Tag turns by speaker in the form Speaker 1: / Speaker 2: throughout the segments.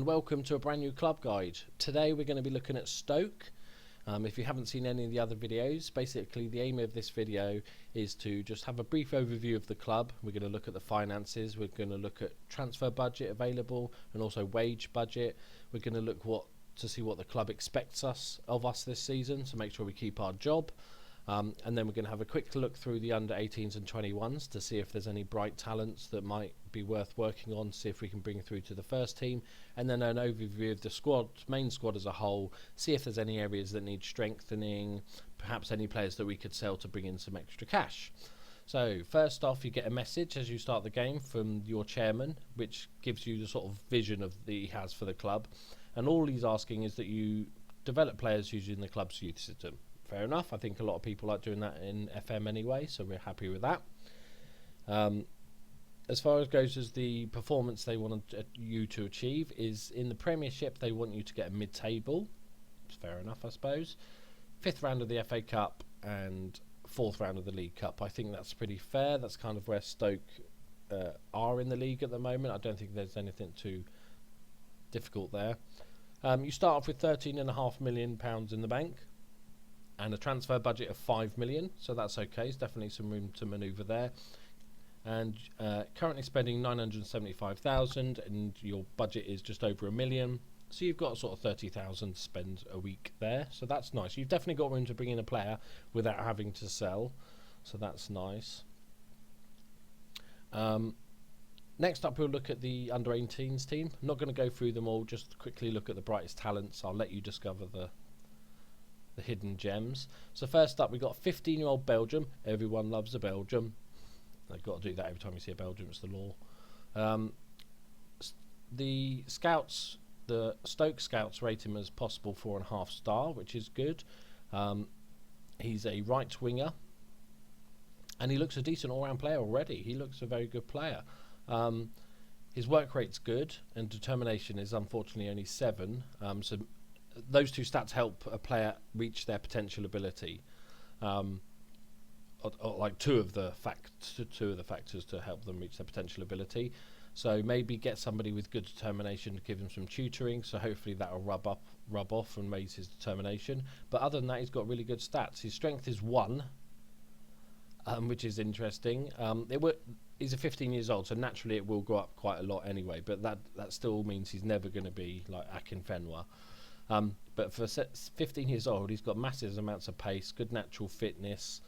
Speaker 1: and welcome to a brand new club guide. Today we're going to be looking at Stoke. If you haven't seen any of the other videos, basically the aim of this video is to just have a brief overview of the club. We're going to look at the finances, we're going to look at transfer budget available and also wage budget. We're going to look to see what the club expects of us this season, to make sure we keep our job. And then we're going to have a quick look through the under 18s and 21s to see if there's any bright talents that might be worth working on, see if we can bring through to the first team, and then an overview of the main squad as a whole, see if there's any areas that need strengthening, perhaps any players that we could sell to bring in some extra cash. So first off, you get a message as you start the game from your chairman, which gives you the sort of vision that he has for the club, and all he's asking is that you develop players using the club's youth system. Fair enough. I think a lot of people like doing that in FM anyway, so we're happy with that. As far as goes as the performance they want you to achieve is in the Premiership, they want you to get a mid-table. It's fair enough, I suppose. 5th round of the FA Cup and 4th round of the League Cup. I think that's pretty fair. That's kind of where Stoke are in the league at the moment. I don't think there's anything too difficult there. You start off with £13.5 million in the bank and a transfer budget of 5 million, so that's okay. There's definitely some room to manoeuvre there. And currently spending 975,000, and your budget is just over £1 million, so you've got sort of 30,000 to spend a week there, so that's nice. You've definitely got room to bring in a player without having to sell, so that's nice. Next up, we'll look at the under 18s team. I'm not going to go through them all, just quickly look at the brightest talents. I'll let you discover the hidden gems. So first up, we've got 15-year-old Belgium. Everyone loves a Belgium. They've got to do that every time you see a Belgium, it's the law. The scouts, the Stoke scouts rate him as possible 4.5 star, which is good. He's a right winger, and he looks a decent all-round player already. He looks a very good player. His work rate's good, and determination is unfortunately only 7. So those two stats help a player reach their potential ability. Or like two of the factors to help them reach their potential ability. So maybe get somebody with good determination to give him some tutoring, so hopefully that'll rub off and raise his determination. But other than that, he's got really good stats. His strength is 1, which is interesting. He's 15 years old, so naturally it will go up quite a lot anyway, but that still means he's never going to be like Akinfenwa. But for 15 years old, he's got massive amounts of pace, good natural fitness,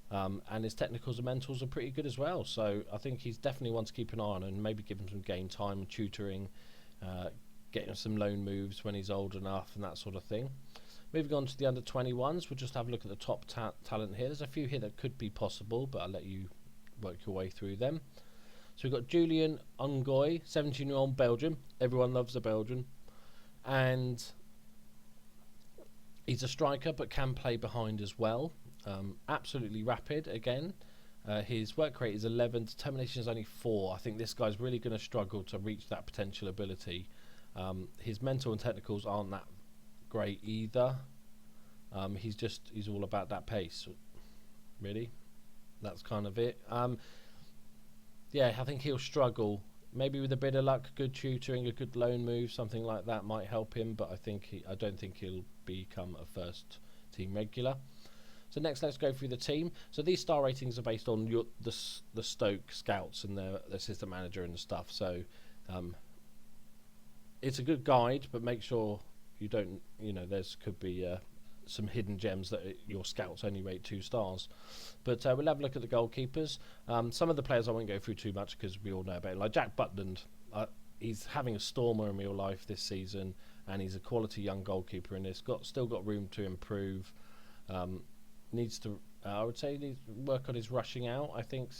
Speaker 1: and his technicals and mentals are pretty good as well. So I think he's definitely one to keep an eye on, and maybe give him some game time and tutoring, getting some loan moves when he's old enough and that sort of thing. Moving on to the under 21s, we'll just have a look at the top talent here. There's a few here that could be possible, but I'll let you work your way through them. So we've got Julian Ungoy, 17-year-old Belgium. Everyone loves a Belgian. And he's a striker, but can play behind as well. Absolutely rapid again. His work rate is 11, determination is only 4. I think this guy's really going to struggle to reach that potential ability. His mental and technicals aren't that great either. He's all about that pace, really. That's kind of it. Yeah, I think he'll struggle. Maybe with a bit of luck, good tutoring, a good loan move, something like that might help him. But I don't think he'll become a first team regular. So next, let's go through the team. So these star ratings are based on the Stoke scouts and their assistant manager and stuff. So it's a good guide, but make sure you don't. Could be some hidden gems that your scouts only rate 2 stars. But we'll have a look at the goalkeepers. Some of the players I won't go through too much because we all know about it. Like Jack Butland, he's having a stormer in real life this season, and he's a quality young goalkeeper, and still got room to improve. Needs to work on his rushing out, I think,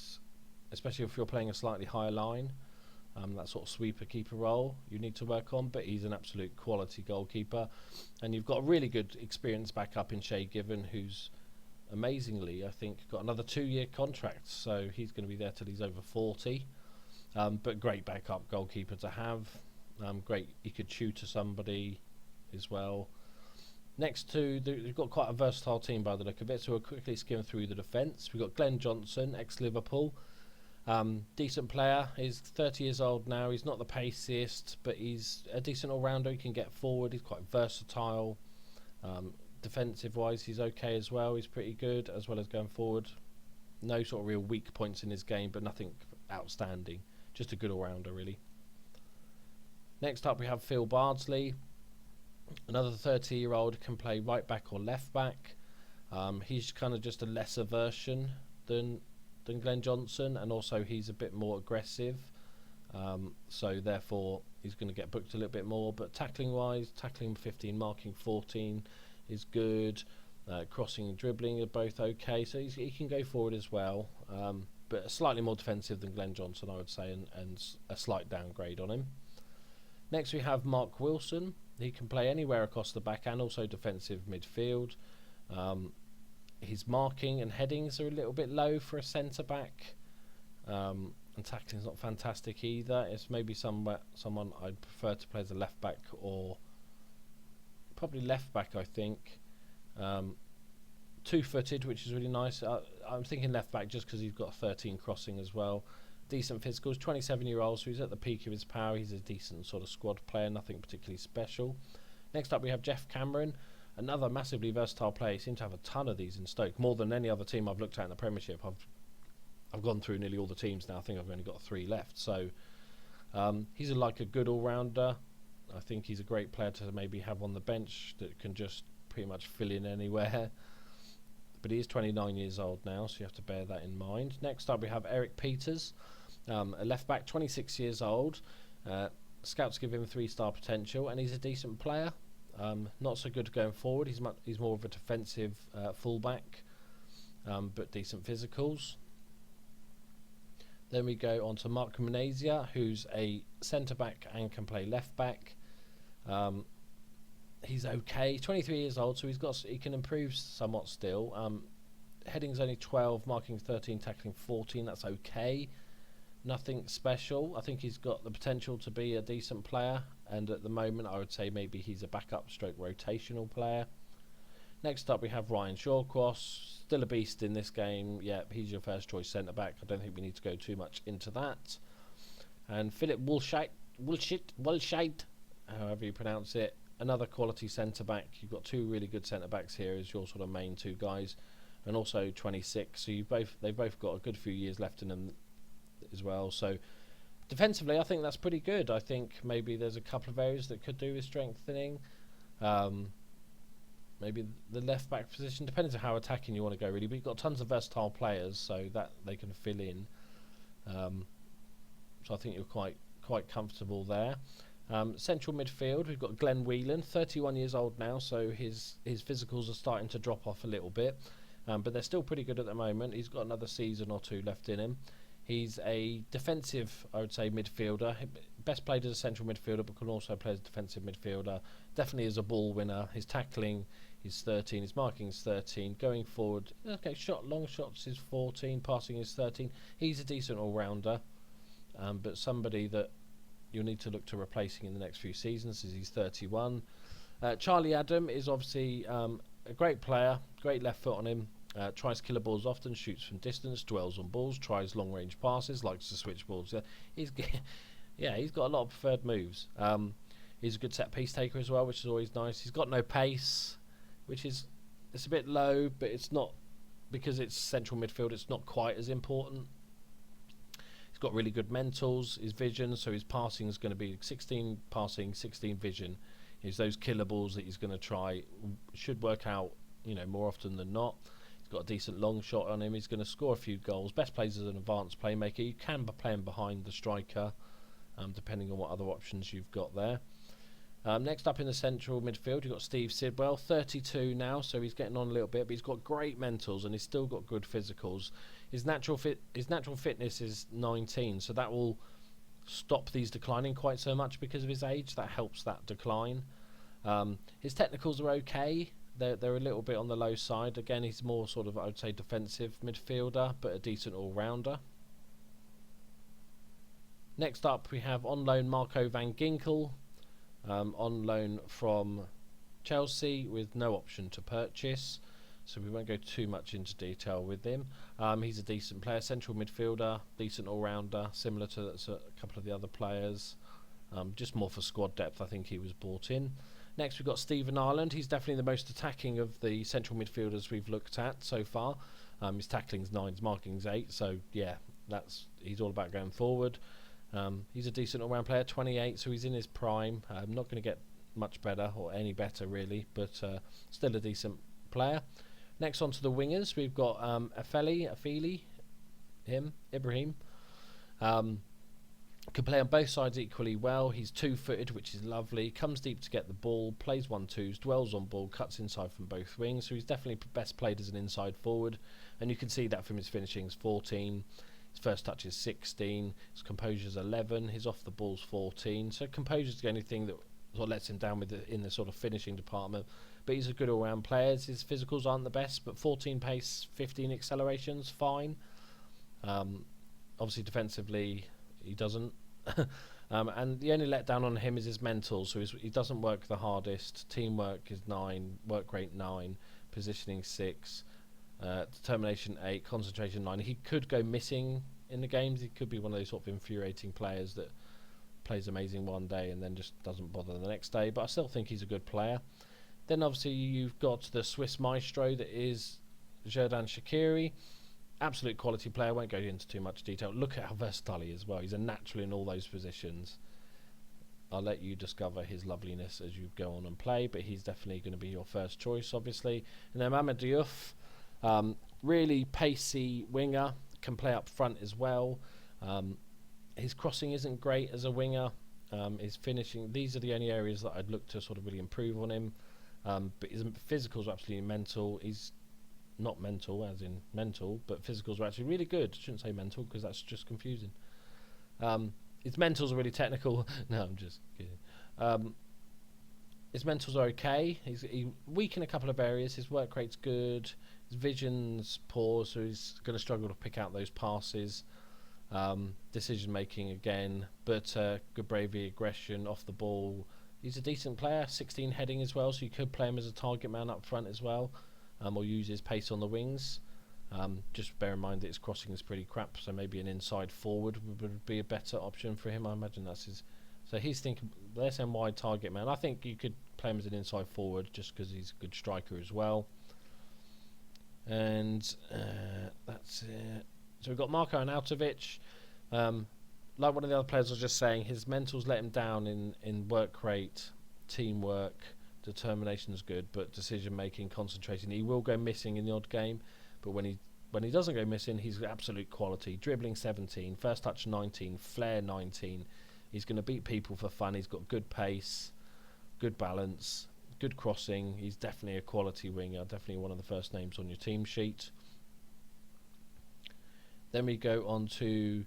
Speaker 1: especially if you're playing a slightly higher line. That sort of sweeper keeper role you need to work on, but he's an absolute quality goalkeeper. And you've got a really good experience backup in Shay Given, who's amazingly, I think, got another 2-year contract, so he's going to be there till he's over 40. But great backup goalkeeper to have. Great, he could tutor somebody as well. Next to, we've got quite a versatile team by the look of it, so we'll quickly skim through the defence. We've got Glenn Johnson, ex-Liverpool. Decent player. He's 30 years old now. He's not the paciest, but he's a decent all-rounder. He can get forward. He's quite versatile. Defensive-wise, he's okay as well. He's pretty good, as well as going forward. No sort of real weak points in his game, but nothing outstanding. Just a good all-rounder, really. Next up, we have Phil Bardsley. Another 30-year-old, can play right back or left back. He's kind of just a lesser version than Glenn Johnson, and also he's a bit more aggressive. So therefore, he's going to get booked a little bit more. But tackling-wise, tackling 15, marking 14 is good. Crossing and dribbling are both okay. So he can go forward as well. But slightly more defensive than Glenn Johnson, I would say, and a slight downgrade on him. Next, we have Mark Wilson. He can play anywhere across the back and also defensive midfield. His marking and headings are a little bit low for a centre-back. And tackling's not fantastic either. It's maybe someone I'd prefer to play as a left-back, or probably left-back, I think. Two-footed, which is really nice. I'm thinking left-back just because he's got 13 crossing as well. Decent physicals, 27-year-old, so he's at the peak of his power. He's a decent sort of squad player, nothing particularly special. Next up, we have Jeff Cameron, another massively versatile player. He seems to have a ton of these in Stoke, more than any other team I've looked at in the Premiership. I've gone through nearly all the teams now. I think I've only got 3 left. So he's like a good all-rounder. I think he's a great player to maybe have on the bench that can just pretty much fill in anywhere. But he is 29 years old now, so you have to bear that in mind. Next up, we have Eric Peters, a left-back, 26 years old. Scouts give him 3-star potential, and he's a decent player. Not so good going forward. He's more of a defensive fullback, but decent physicals. Then we go on to Mark Menezia, who's a centre-back and can play left-back. He's okay. He's 23 years old, so he can improve somewhat still. Heading's only 12, marking 13, tackling 14. That's okay. Nothing special. I think he's got the potential to be a decent player, and at the moment I would say maybe he's a backup stroke rotational player. Next up, we have Ryan Shawcross, still a beast in this game. Yeah, he's your first choice centre back. I don't think we need to go too much into that. And Philip Walshite, however you pronounce it, another quality centre back. You've got 2 really good centre backs here as your sort of main 2 guys, and also 26. So they've both got a good few years left in them as well. So defensively, I think that's pretty good. I think maybe there's a couple of areas that could do with strengthening. Maybe the left back position, depends on how attacking you want to go really, but you've got tons of versatile players so that they can fill in. So I think you're quite comfortable there. Central midfield, we've got Glenn Whelan, 31 years old now, so his physicals are starting to drop off a little bit, but they're still pretty good at the moment. He's got another season or 2 left in him. He's a defensive, I would say, midfielder. Best played as a central midfielder, but can also play as a defensive midfielder. Definitely as a ball winner. His tackling is 13, his marking is 13. Going forward, okay, long shots is 14, passing is 13. He's a decent all-rounder, but somebody that you'll need to look to replacing in the next few seasons, as he's 31. Charlie Adam is obviously a great player, great left foot on him. Tries killer balls often, shoots from distance, dwells on balls, tries long range passes, likes to switch balls. He's got a lot of preferred moves. He's a good set piece taker as well, which is always nice. He's got no pace, it's a bit low, but it's not, because it's central midfield, it's not quite as important. He's got really good mentals, his vision, so his passing is going to be 16 passing, 16 vision. Is those killer balls that he's going to try should work out, more often than not. He's got a decent long shot on him. He's going to score a few goals. Best plays as an advanced playmaker. You can play him behind the striker, depending on what other options you've got there. Next up in the central midfield, you've got Steve Sidwell, 32 now, so he's getting on a little bit, but he's got great mentals and he's still got good physicals. His natural fitness is 19, so that will stop these declining quite so much because of his age. That helps that decline. His technicals are okay. They're a little bit on the low side. Again, he's more sort of, I would say, defensive midfielder, but a decent all-rounder. Next up, we have on loan Marco van Ginkel, on loan from Chelsea with no option to purchase. so we won't go too much into detail with him. He's a decent player, central midfielder, decent all-rounder, similar to a couple of the other players. Just more for squad depth, I think he was brought in. Next we've got Stephen Ireland. He's definitely the most attacking of the central midfielders we've looked at so far. His tackling's 9, his marking's 8, so yeah, he's all about going forward. He's a decent all-round player, 28, so he's in his prime. Not going to get much better, or any better really, but still a decent player. Next on to the wingers, we've got Afili, Ibrahim. Can play on both sides equally well. He's 2-footed, which is lovely. Comes deep to get the ball, plays 1-2s, dwells on ball, cuts inside from both wings. So he's definitely best played as an inside forward, and you can see that from his finishings: 14. His first touch is 16. His composure's 11. His off the ball's 14. So composure's the only thing that sort of lets him down in the sort of finishing department. But he's a good all-round player. His physicals aren't the best, but 14 pace, 15 acceleration's fine. Obviously defensively he doesn't. And the only letdown on him is his mental, so he doesn't work the hardest. Teamwork is 9, work rate 9, positioning 6, determination 8, concentration 9. He could go missing in the games. He could be one of those sort of infuriating players that plays amazing one day and then just doesn't bother the next day, but I still think he's a good player. Then obviously you've got the Swiss maestro that is Xherdan Shaqiri. Absolute quality player, won't go into too much detail. Look at how versatile he is as well. He's a natural in all those positions. I'll let you discover his loveliness as you go on and play, but he's definitely going to be your first choice, obviously. And then Mohamed Diouf, really pacey winger, can play up front as well. His crossing isn't great as a winger. His finishing, these are the only areas that I'd look to sort of really improve on him. But his physicals are absolutely mental. He's not mental as in mental, but physicals are actually really good. Shouldn't say mental because that's just confusing. His mentals are really technical. No, I'm just kidding. His mentals are okay. He's weak in a couple of areas. His work rate's good. His vision's poor, so he's going to struggle to pick out those passes. Decision making again, but good bravery, aggression, off the ball. He's a decent player. 16 heading as well, so you could play him as a target man up front as well. Or use his pace on the wings. Just bear in mind that his crossing is pretty crap, so maybe an inside forward would be a better option for him. I imagine that's his. So he's thinking, they're saying wide target man. I think you could play him as an inside forward just because he's a good striker as well. And that's it. So we've got Marko Arnautovic. Like one of the other players was just saying, his mentals let him down in work rate, teamwork. Determination is good, but decision making, concentration, he will go missing in the odd game, but when he doesn't go missing, he's absolute quality. Dribbling 17, first touch 19, flair 19. He's going to beat people for fun. He's got good pace, good balance, good crossing. He's definitely a quality winger, definitely one of the first names on your team sheet. Then we go on to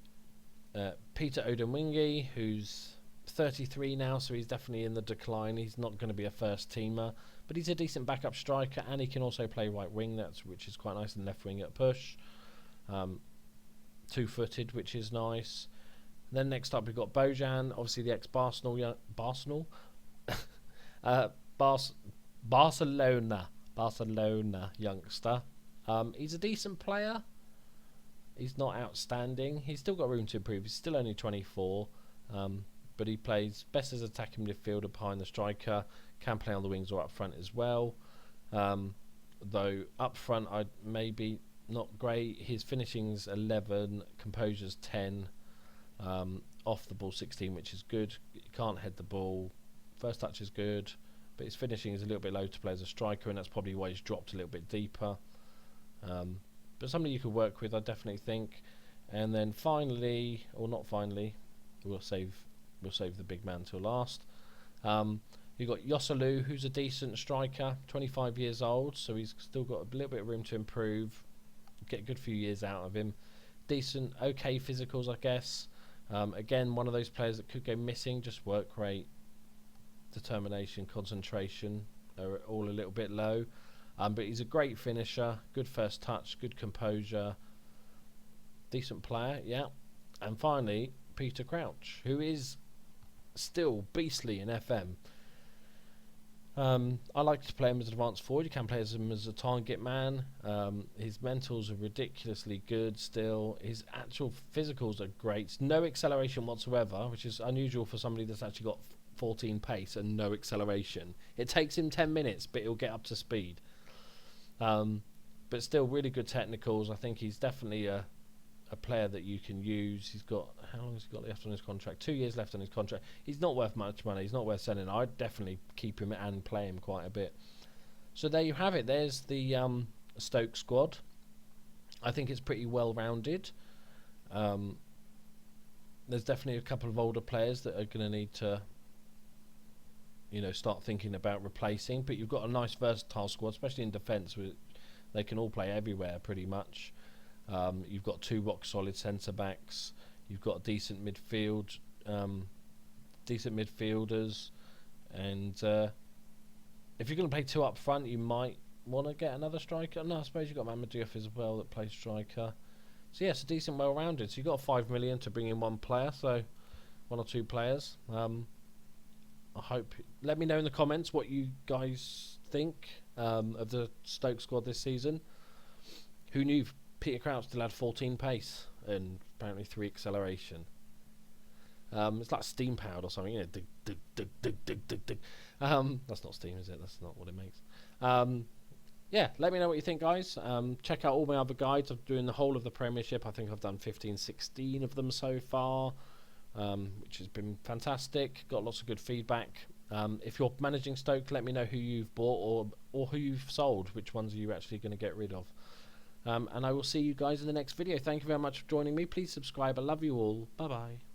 Speaker 1: Peter Odemwingie, who's 33 now, so he's definitely in the decline. He's not going to be a first teamer, but he's a decent backup striker, and he can also play right wing, which is quite nice, and left wing at push. 2-footed, which is nice. Then next up we've got Bojan, obviously the ex-Barcelona Barcelona youngster. He's a decent player. He's not outstanding. He's still got room to improve. He's still only 24. But he plays best as attacking midfielder behind the striker, can play on the wings or up front as well. Though up front, I'd maybe not great. His finishing's 11, composure's 10, off the ball 16, which is good. He can't head the ball. First touch is good, but his finishing is a little bit low to play as a striker, and that's probably why he's dropped a little bit deeper. But somebody you could work with, I definitely think. And then finally, or not finally, we'll save the big man till last. You've got Joselu, who's a decent striker, 25 years old, so he's still got a little bit of room to improve. Get a good few years out of him. Decent, okay physicals, I guess. Again, one of those players that could go missing, just work rate, determination, concentration are all a little bit low. But he's a great finisher, good first touch, good composure, decent player, yeah. And finally, Peter Crouch, who is still beastly in FM. I like to play him as an advanced forward. You can play him as a target man. His mentals are ridiculously good still. His actual physicals are great. No acceleration whatsoever, which is unusual for somebody that's actually got 14 pace and no acceleration. It takes him 10 minutes, but he'll get up to speed. But still really good technicals. I think he's definitely a player that you can use. He's got, how long has he got left on his contract? 2 years left on his contract. He's not worth much money. He's not worth selling. I'd definitely keep him and play him quite a bit. So there you have it. There's the Stoke squad. I think it's pretty well rounded. There's definitely a couple of older players that are going to need to, you know, start thinking about replacing. But you've got a nice versatile squad, especially in defence. They can all play everywhere pretty much. You've got 2 rock solid centre backs. You've got decent midfield, decent midfielders, and if you're going to play 2 up front, you might want to get another striker. No, I suppose you've got Mamadou as well that plays striker. So yeah, it's a decent, well-rounded. So you've got 5 million to bring in 1 player, so 1 or 2 players. I hope. Let me know in the comments what you guys think of the Stoke squad this season. Who knew Peter Crouch still had 14 pace and apparently 3 acceleration? It's like steam powered or something, you know. Dig, dig, dig, dig, dig, dig, dig. That's not steam, is it? That's not what it makes. Yeah, let me know what you think, guys. Check out all my other guides. I'm doing the whole of the Premiership. I think I've done 15, 16 of them so far, which has been fantastic. Got lots of good feedback. If you're managing Stoke, let me know who you've bought or who you've sold. Which ones are you actually going to get rid of? And I will see you guys in the next video. Thank you very much for joining me. Please subscribe. I love you all. Bye-bye.